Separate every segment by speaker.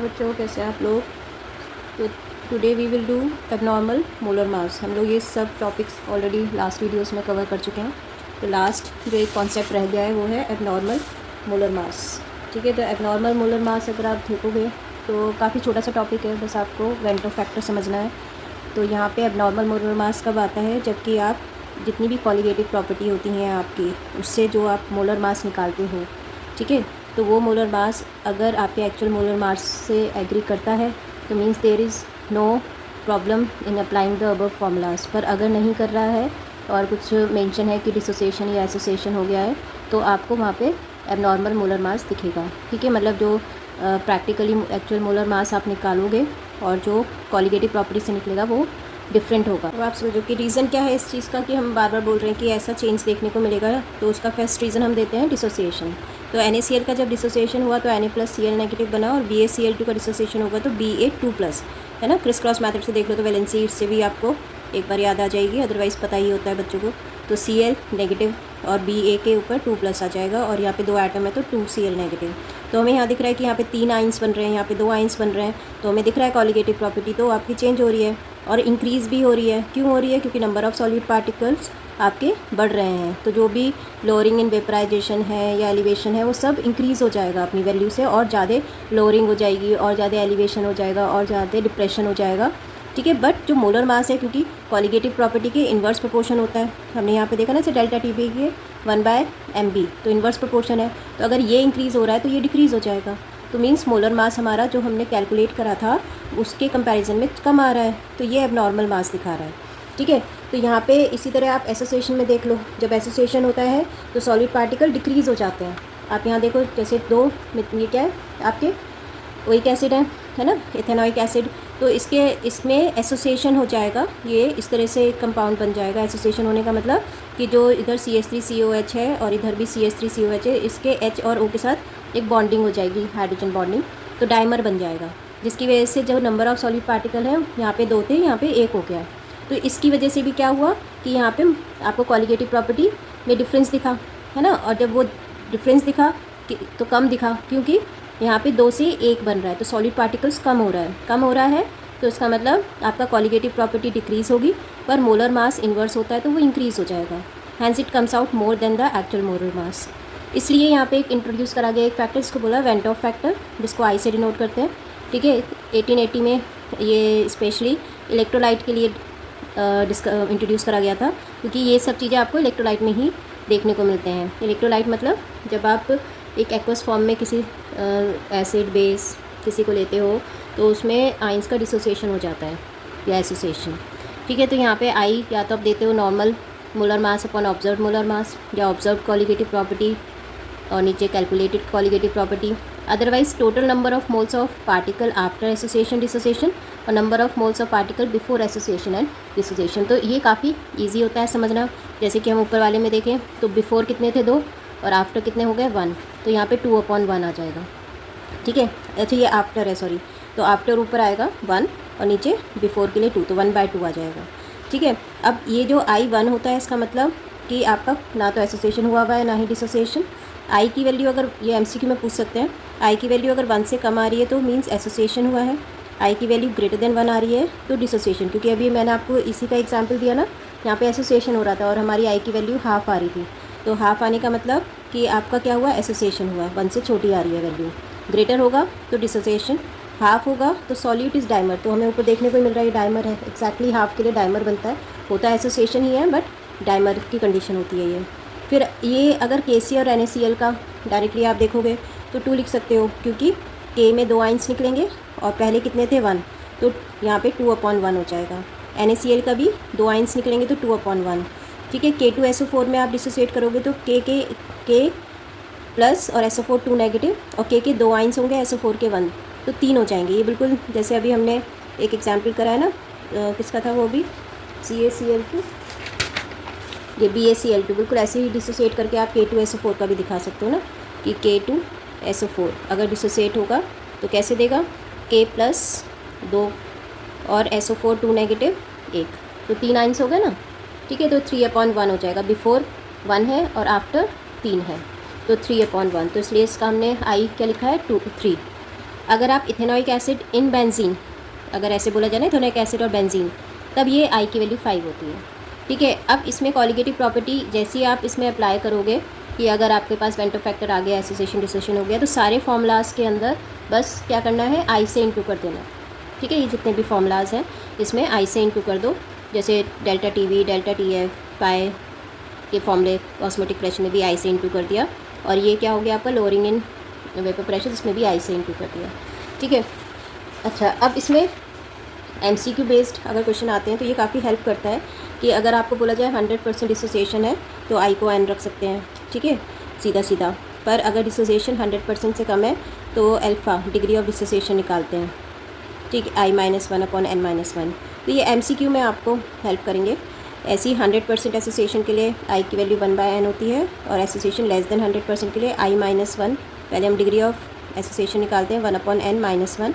Speaker 1: बच्चों, कैसे हैं आप लोग। तो today we will do abnormal molar mass. हम लोग ये सब टॉपिक्स ऑलरेडी लास्ट वीडियोस में कवर कर चुके हैं। तो लास्ट जो एक कॉन्सेप्ट रह गया है वो है एबनॉर्मल मोलर मास। ठीक है, तो एबनॉर्मल मोलर मास अगर आप देखोगे तो काफ़ी छोटा सा टॉपिक है, बस आपको वेंटो फैक्टर समझना है। तो यहाँ पे एबनॉर्मल मोलर मास कब आता है, जबकि आप जितनी भी कॉलिगेटिव प्रॉपर्टी होती हैं आपकी, उससे जो आप मोलर मास निकालते हो, ठीक है, तो वो मोलर मास अगर आपके एक्चुअल मोलर मास से एग्री करता है तो means there is no problem in applying the above formulas. पर अगर नहीं कर रहा है और कुछ मेंशन है कि डिसोसिएशन या एसोसिएशन हो गया है, तो आपको वहाँ पे एबनॉर्मल मोलर मास दिखेगा। ठीक है, मतलब जो प्रैक्टिकली एक्चुअल मोलर मास आप निकालोगे और जो कॉलिगेटिव प्रॉपर्टी से निकलेगा वो डिफरेंट होगा। तो आप समझो कि रीज़न क्या है इस चीज़ का कि हम बार बार बोल रहे हैं कि ऐसा चेंज देखने को मिलेगा। तो उसका फर्स्ट रीज़न हम देते हैं डिसोसिएशन। तो NaCl का जब डिसोसिएशन हुआ तो Na+Cl नेगेटिव बना, और BaCl2 का डिसोसिएशन होगा तो Ba2+, है ना। क्रिस क्रॉस मैथड से देख लो तो वैलेंसी इससे भी आपको एक बार याद आ जाएगी, अदरवाइज़ पता ही होता है बच्चों को। तो Cl नेगेटिव और Ba के ऊपर 2+ आ जाएगा, और यहाँ पे 2 एटम है तो 2Cl नेगेटिव। तो हमें यहाँ दिख रहा है कि यहाँ पे 3 आइंस बन रहे हैं, यहाँ पे 2 आइंस बन रहे हैं। तो हमें दिख रहा है कॉलिगेटिव प्रॉपर्टी तो आपकी चेंज हो रही है और इंक्रीज़ भी हो रही है। क्यों हो रही है? क्योंकि नंबर ऑफ़ सॉलिड पार्टिकल्स आपके बढ़ रहे हैं। तो जो भी लोअरिंग इन वेपराइजेशन है या एलिवेशन है वो सब इंक्रीज़ हो जाएगा अपनी वैल्यू से, और ज़्यादा लोअरिंग हो जाएगी और ज़्यादा एलिवेशन हो जाएगा और ज़्यादा डिप्रेशन हो जाएगा। ठीक है, बट जो मोलर मास है, क्योंकि कॉलिगेटिव प्रॉपर्टी के इन्वर्स प्रोपोर्शन होता है, हमने यहाँ पे देखा ना, जैसे डेल्टा टी के 1/mb, तो इन्वर्स प्रोपोर्शन है। तो अगर ये इंक्रीज़ हो रहा है तो ये डिक्रीज़ हो जाएगा। तो मीन्स मोलर मास हमारा जो हमने कैलकुलेट करा था उसके कंपैरिजन में कम आ रहा है, तो ये एबनॉर्मल मास दिखा रहा है। ठीक है, तो यहाँ पे इसी तरह आप एसोसिएशन में देख लो, जब एसोसिएशन होता है तो सॉलिड पार्टिकल डिक्रीज़ हो जाते हैं। आप यहाँ देखो, जैसे ये क्या है आपके ओइक एसिड है ना, इथेनॉइक एसिड। तो इसमें एसोसिएशन हो जाएगा, ये इस तरह से कंपाउंड बन जाएगा। एसोसिएशन होने का मतलब कि जो इधर CH3COH है और इधर भी CH3COH है, इसके H और O के साथ एक बॉन्डिंग हो जाएगी, हाइड्रोजन बॉन्डिंग, तो डाइमर बन जाएगा, जिसकी वजह से जो नंबर ऑफ़ सॉलिड पार्टिकल है यहाँ पे 2 थे, यहाँ पे 1 हो गया। तो इसकी वजह से भी क्या हुआ कि यहाँ पे आपको कॉलिगेटिव प्रॉपर्टी में डिफरेंस दिखा, है ना। और जब वो डिफरेंस दिखा तो कम दिखा, क्योंकि यहाँ पे 2 से 1 बन रहा है, तो सॉलिड पार्टिकल्स कम हो रहा है। तो इसका मतलब आपका कॉलिगेटिव प्रॉपर्टी डिक्रीज़ होगी, पर मोलर मास इन्वर्स होता है तो वो इंक्रीज़ हो जाएगा। Hence it comes out more than the actual molar mass. इसलिए यहाँ पे एक इंट्रोड्यूस करा गया एक फैक्टर, इसको बोला वेंट ऑफ फैक्टर, जिसको आई से डिनोट करते हैं। ठीक है, 1880 में ये स्पेशली इलेक्ट्रोलाइट के लिए इंट्रोड्यूस करा गया था, क्योंकि ये सब चीज़ें आपको इलेक्ट्रोलाइट में ही देखने को मिलते हैं। इलेक्ट्रोलाइट मतलब जब आप एक एक्वस फॉर्म में किसी एसिड बेस किसी को लेते हो तो उसमें आइंस का डिसोसिएशन हो जाता है या एसोसिएशन। ठीक है, तो यहाँ पे आई या तो आप देते हो normal molar mass upon observe molar mass, या ऑब्जर्व कॉलिगेटिव प्रॉपर्टी और नीचे calculated colligative property. Otherwise total number of moles of particle after association dissociation और number of moles of particle before association and dissociation. तो ये काफ़ी easy होता है समझना। जैसे कि हम ऊपर वाले में देखें तो बिफोर कितने थे 2 और आफ्टर कितने हो गए 1, तो यहाँ पे 2/1 आ जाएगा। ठीक है, अच्छा ये आफ्टर है, सॉरी, तो आफ्टर ऊपर आएगा 1 और नीचे बिफोर के लिए 2, तो 1/2 आ जाएगा। ठीक है, अब ये जो I1 होता है, इसका मतलब कि आपका ना तो एसोसिएशन हुआ है ना ही डिसोसिएशन। आई की वैल्यू अगर, ये MCQ में पूछ सकते हैं, आई की वैल्यू अगर 1 से कम आ रही है तो मीन्स एसोसिएशन हुआ है, आई की वैल्यू ग्रेटर देन 1 आ रही है तो डिसोसिएशन। क्योंकि अभी मैंने आपको इसी का एग्जांपल दिया ना, यहाँ पे एसोसिएशन हो रहा था और हमारी आई की वैल्यू हाफ आ रही थी। तो हाफ आने का मतलब कि आपका क्या हुआ, एसोसिएशन हुआ, 1 से छोटी आ रही है वैल्यू। ग्रेटर होगा तो डिसोसिएशन, हाफ होगा तो सॉल्यूट इज़ डाइमर। तो हमें ऊपर देखने को मिल रहा है ये डाइमर है, एक्जैक्टली हाफ के लिए डाइमर बनता है, होता है एसोसिएशन ही है बट डाइमर की कंडीशन होती है ये। फिर ये अगर KC और NaCl का डायरेक्टली आप देखोगे तो 2 लिख सकते हो, क्योंकि K में 2 आइंस निकलेंगे और पहले कितने थे 1, तो यहाँ पे 2/1 हो जाएगा। NaCl का भी 2 आइंस निकलेंगे तो 2/1। ठीक है, K2SO4 में आप डिसोसिएट करोगे तो K प्लस और SO4 2 नेगेटिव, और K के 2 आइंस होंगे, SO4 के 1, तो 3 हो जाएंगे। ये बिल्कुल जैसे अभी हमने एक एग्जाम्पल करा है ना, किसका था वो भी, CaCl2, ये BaCl2, बिल्कुल ऐसे ही डिसोसिएट करके आप K2SO4 का भी दिखा सकते हो ना, कि K2SO4 अगर डिसोसिएट होगा तो कैसे देगा, K प्लस 2 और SO4 2 नेगेटिव 1, तो 3 आइंस हो गए ना। ठीक है, तो 3/1 हो जाएगा। बिफोर 1 है और आफ्टर 3 है, तो 3/1, तो इसलिए इसका हमने आई क्या लिखा है 3। अगर आप इथेनॉइक एसिड इन बेंजीन, अगर ऐसे बोला जाए ना इथेनॉइक एसिड और बेंजीन, तब ये आई की वैल्यू 5 होती है। ठीक है, अब इसमें कॉलिगेटिव प्रॉपर्टी जैसी आप इसमें अप्लाई करोगे कि अगर आपके पास बेंटो फैक्टर आ गया, एसोसिएशन डिसोसिएशन हो गया, तो सारे फार्मूलाज के अंदर बस क्या करना है, आई से इंटू कर देना। ठीक है, ये जितने भी फार्मूलाज हैं इसमें आई से इंटू कर दो। जैसे delta T V, delta T F, पाए के फॉर्मूले ऑस्मोटिक प्रेशर में भी आई से इंटू कर दिया। और ये क्या हो गया आपका लोअरिंग इन वेपर प्रेशर, इसमें भी आई से इंटू कर दिया। ठीक है, अच्छा अब इसमें एमसीक्यू बेस्ड अगर क्वेश्चन आते हैं तो ये काफ़ी हेल्प करता है कि अगर आपको बोला जाए 100% डिसोसिएशन है तो आई को एन रख सकते हैं। ठीक है, सीधा सीधा। पर अगर डिसोसिएशन 100% से कम है तो अल्फ़ा डिग्री ऑफ डिसोसिएशन निकालते हैं। ठीक है, I-1/n-1। तो ये एमसीक्यू में आपको हेल्प करेंगे। ऐसी 100% एसोसिएशन के लिए आई की वैल्यू 1/n होती है और एसोसिएशन लेस देन 100% के लिए I-1। पहले हम डिग्री ऑफ एसोसिएशन निकालते हैं 1/n-1।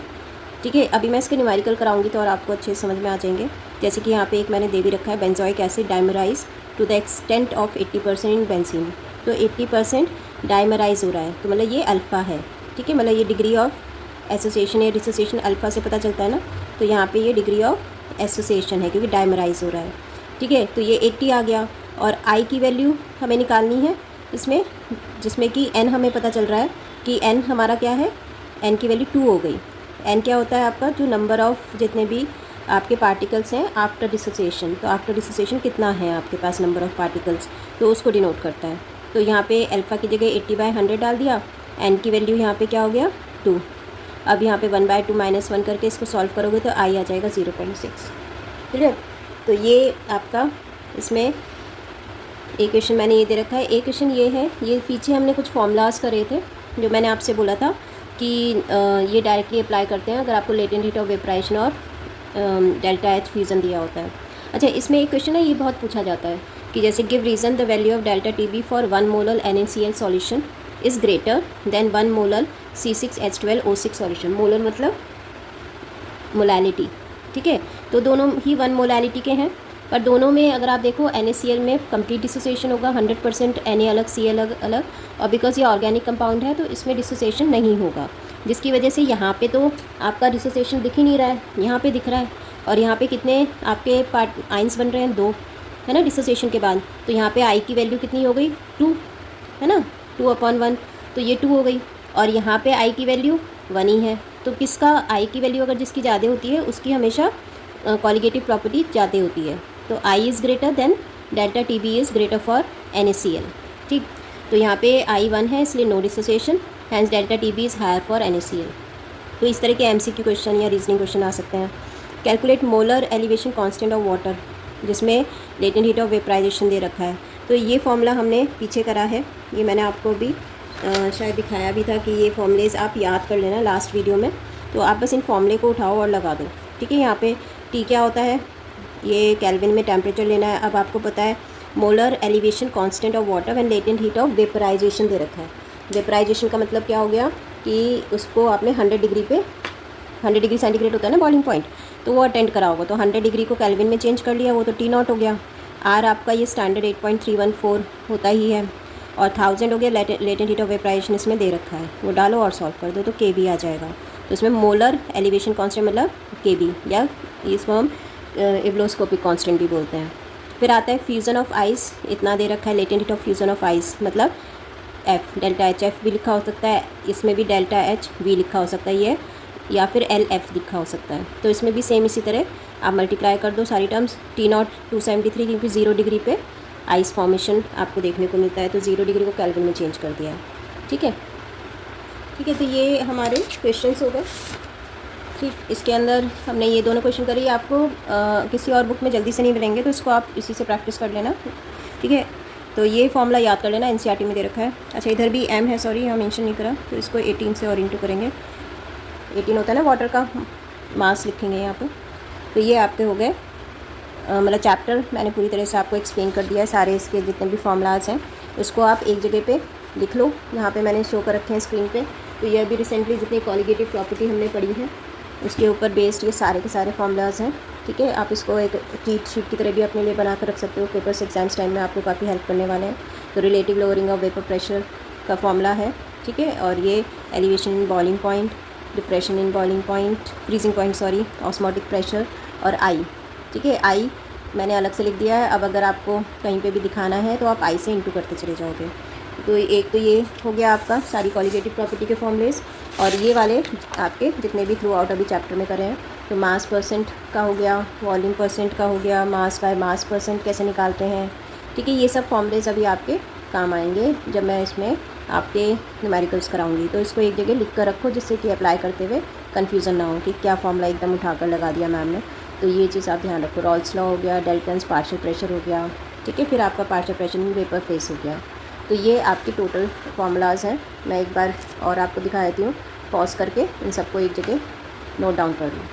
Speaker 1: ठीक है, अभी मैं इसके न्यूमेरिकल कराऊंगी तो और आपको अच्छे समझ में आ जाएंगे। जैसे कि यहाँ पे एक मैंने दे भी रखा है, benzoic acid dimerise to the extent of 80% in benzene. तो 80% डाइमराइज हो रहा है, तो मतलब ये अल्फ़ा है। ठीक है, मतलब ये डिग्री ऑफ एसोसिएशन या डिसोसिएशन अल्फ़ा से पता चलता है ना, तो यहाँ पे ये डिग्री ऑफ एसोसिएशन है क्योंकि डाइमराइज हो रहा है। ठीक है, तो ये 80 आ गया और आई की वैल्यू हमें निकालनी है इसमें, जिसमें कि एन हमें पता चल रहा है कि एन हमारा क्या है, एन की वैल्यू 2 हो गई। एन क्या होता है आपका, जो नंबर ऑफ़ जितने भी आपके पार्टिकल्स हैं आफ्टर डिसोसिएशन, तो आफ्टर डिसोसिएशन कितना है आपके पास नंबर ऑफ़ पार्टिकल्स, तो उसको डिनोट करता है। तो यहाँ पे अल्फ़ा की जगह 80/100 डाल दिया, एन की वैल्यू यहाँ पे क्या हो गया 2। अब यहाँ पे 1/2 -1 करके इसको सॉल्व करोगे तो आई आ जाएगा 0.6। क्लियर। तो ये आपका इसमें एक क्वेश्चन मैंने ये दे रखा है। एक क्वेश्चन ये है, ये पीछे हमने कुछ फॉर्मूलाज करे थे जो मैंने आपसे बोला था कि ये डायरेक्टली अप्लाई करते हैं अगर आपको लेटेंट हीट ऑफ वेपराइजेशन और डेल्टा एच फ्यूज़न दिया होता है। अच्छा, इसमें एक क्वेश्चन है, ये बहुत पूछा जाता है कि जैसे give reason the value of delta T B for 1 molar NaCl solution is greater than 1 molar C6H12O6 solution. Molar मतलब मोलैलिटी। ठीक है, तो दोनों ही 1 मोलैलिटी के हैं, पर दोनों में अगर आप देखो NaCl में कंप्लीट डिसोसिएशन होगा 100%, Na अलग Cl अलग, और बिकॉज ये ऑर्गेनिक कंपाउंड है तो इसमें डिसोसिएशन नहीं होगा, जिसकी वजह से यहाँ पे तो आपका डिसोसिएशन दिख ही नहीं रहा है, यहाँ पे दिख रहा है। और यहाँ पे कितने आपके पार्ट आइंस बन रहे हैं, 2 है ना डिसोसिएशन के बाद। तो यहाँ पे आई की वैल्यू कितनी हो गई 2 है ना, 2/1, तो ये 2 हो गई। और यहाँ पे आई की वैल्यू 1 ही है, तो किसका आई की वैल्यू अगर जिसकी ज़्यादा होती है उसकी हमेशा कॉलिगेटिव प्रॉपर्टी ज़्यादा होती है। तो i is greater than delta T b is greater for NaCl। ठीक, तो यहाँ पे I 1 है इसलिए no dissociation, hence delta T b is higher for NaCl। तो इस तरह के MCQ क्वेश्चन या रीजनिंग क्वेश्चन आ सकते हैं। Calculate molar elevation constant of water, जिसमें लेटेंट हीट ऑफ वेपराइजेशन दे रखा है। तो ये फॉर्मूला हमने पीछे करा है, ये मैंने आपको भी शायद दिखाया भी था कि ये फॉर्मूलेज आप याद कर लेना लास्ट वीडियो में। तो आप बस इन फॉर्मूले को उठाओ और लगा दो। ठीक है, यहाँ पे टी क्या होता है, ये केल्विन में टेम्परेचर लेना है। अब आपको पता है molar elevation constant of water when latent heat of vaporisation दे रखा है। वेपराइजेशन का मतलब क्या हो गया कि उसको आपने 100 डिग्री पे, 100 डिग्री सेंटीग्रेड होता है ना बॉइलिंग पॉइंट, तो वो अटेंड करा होगा, तो 100 डिग्री को केल्विन में चेंज कर लिया, वो तो T0 हो गया। आर आपका ये स्टैंडर्ड 8.314 होता ही है, और 1000 हो गया लेटेंट हीट ऑफ वेपराइजेशन इसमें दे रखा है, वो डालो और सॉल्व कर दो तो KB आ जाएगा। तो इसमें मोलर एलिवेशन कांस्टेंट मतलब KB, या इसको हम इब्लोस्कोपिक कांस्टेंट भी बोलते हैं। फिर आता है फ्यूज़न ऑफ आइस, इतना दे रखा है latent heat of fusion of ice मतलब F, डेल्टा HF भी लिखा हो सकता है, इसमें भी डेल्टा HV लिखा हो सकता है ये, या फिर LF लिखा हो सकता है। तो इसमें भी सेम इसी तरह आप मल्टीप्लाई कर दो सारी टर्म्स। T0 273 क्योंकि 0 डिग्री पे आइस फॉर्मेशन आपको देखने को मिलता है, तो 0 डिग्री को केल्विन में चेंज कर दिया है। ठीक है, ठीक है, तो ये हमारे क्वेश्चंस हो गए। ठीक, इसके अंदर हमने ये दोनों क्वेश्चन करी, आपको किसी और बुक में जल्दी से नहीं मिलेंगे तो इसको आप इसी से प्रैक्टिस कर लेना। ठीक है, तो ये फॉर्मूला याद कर लेना, NCERT में दे रखा है। अच्छा, इधर भी M है, सॉरी यहाँ मेंशन नहीं करा, तो इसको 18 से और इंटू करेंगे। 18 होता है ना वाटर का मास, लिखेंगे यहाँ पे। तो ये आपके हो गए, मतलब चैप्टर मैंने पूरी तरह से आपको एक्सप्लेन कर दिया है, सारे इसके जितने भी फॉर्मूलाज हैं उसको आप एक जगह पे लिख लो। यहाँ पे मैंने शो कर रखे हैं स्क्रीन पे। तो ये अभी रिसेंटली जितनी कॉलिगेटिव प्रॉपर्टी हमने पढ़ी है उसके ऊपर बेस्ड ये सारे के सारे फॉर्मूलाज हैं। ठीक है, आप इसको एक चीट शीट की तरह भी अपने लिए बना कर रख सकते हो, पेपर्स एग्जाम्स टाइम में आपको काफ़ी हेल्प करने वाले हैं। तो relative lowering of vapour pressure का फॉर्मूला है। ठीक है, और ये elevation in boiling point, depression in boiling point, freezing point sorry, osmotic pressure और आई। ठीक है, आई मैंने अलग से लिख दिया है। अब अगर आपको कहीं पे भी दिखाना है तो आप आई से इंटू करते चले जाओगे। तो एक तो ये हो गया आपका सारी कॉलिगेटिव प्रॉपर्टी के फॉर्मूलेस, और ये वाले आपके जितने भी थ्रू आउट अभी चैप्टर में करें हैं। तो मास परसेंट का हो गया, वॉल्यूम परसेंट का हो गया, मास बाय मास परसेंट कैसे निकालते हैं। ठीक है, ये सब फॉर्मूलेस अभी आपके काम आएंगे जब मैं इसमें आपके न्यूमेरिकल्स कराऊंगी। तो इसको एक जगह लिख कर रखो जिससे कि अप्लाई करते हुए कन्फ्यूज़न ना हो कि क्या फॉर्मूला एकदम उठाकर लगा दिया मैम ने। तो ये चीज़ आप ध्यान रखो। रॉल्स लॉ हो गया, डेल्टन्स पार्शियल प्रेशर हो गया। ठीक है, फिर आपका partial pressure in vapour face हो गया। तो ये आपके टोटल फार्मूलाज हैं। मैं एक बार और आपको दिखा देती हूँ, पॉज करके इन सबको एक जगह नोट डाउन कर लूँ।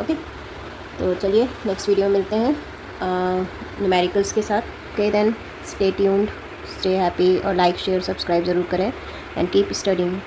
Speaker 1: ओके, तो चलिए नेक्स्ट वीडियो मिलते हैं न्यूमेरिकल्स के साथ। Okay then, stay tuned, stay happy, और लाइक शेयर सब्सक्राइब ज़रूर करें एंड कीप स्टडिंग।